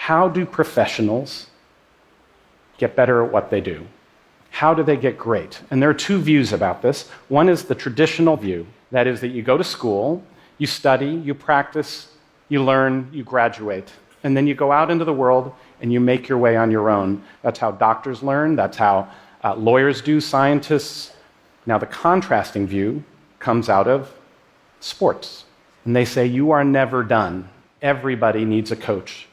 How do professionals get better at what they do? How do they get great? And there are two views about this. One is the traditional view. That is that you go to school, you study, you practice, you learn, you graduate. And then you go out into the world and you make your way on your own. That's how doctors learn. That's how lawyers do, scientists. Now, the contrasting view comes out of sports. And they say, you are never done. Everybody needs a coach.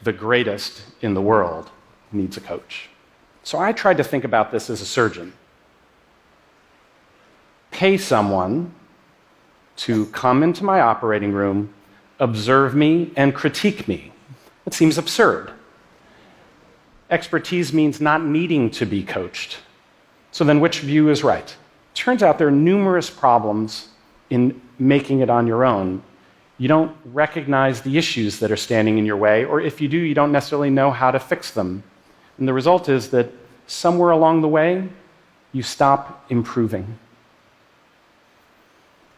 The greatest in the world needs a coach. So I tried to think about this as a surgeon. Pay someone to come into my operating room, observe me, and critique me. It seems absurd. Expertise means not needing to be coached. So then which view is right? Turns out there are numerous problems in making it on your own. You don't recognize the issues that are standing in your way, or if you do, you don't necessarily know how to fix them. And the result is that somewhere along the way, you stop improving.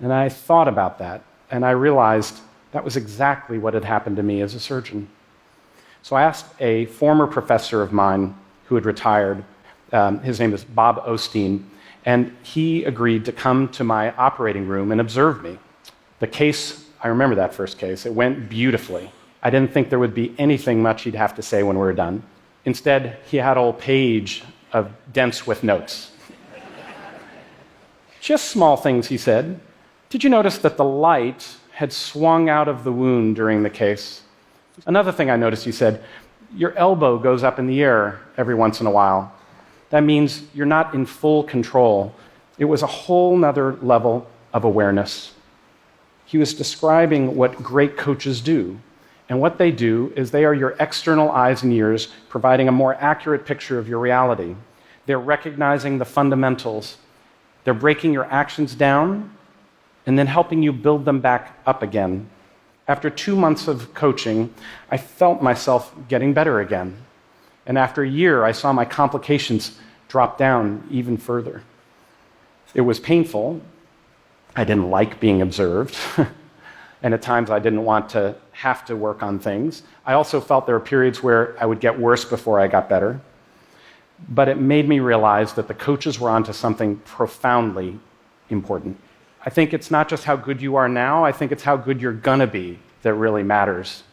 And I thought about that, and I realized that was exactly what had happened to me as a surgeon. So I asked a former professor of mine who had retired, his name is Bob Osteen, and he agreed to come to my operating room and observe me. The case, I remember that first case, it went beautifully. I didn't think there would be anything much he'd have to say when we were done. Instead, he had a whole page of dense with notes. Just small things, he said. Did you notice that the light had swung out of the wound during the case? Another thing I noticed, he said, your elbow goes up in the air every once in a while. That means you're not in full control. It was a whole nother level of awareness. He was describing what great coaches do. And what they do is they are your external eyes and ears, providing a more accurate picture of your reality. They're recognizing the fundamentals. They're breaking your actions down and then helping you build them back up again. After 2 months of coaching, I felt myself getting better again. And after a year, I saw my complications drop down even further. It was painful. I didn't like being observed. And at times I didn't want to have to work on things. I also felt there were periods where I would get worse before I got better. But it made me realize that the coaches were onto something profoundly important. I think it's not just how good you are now, I think it's how good you're gonna be that really matters.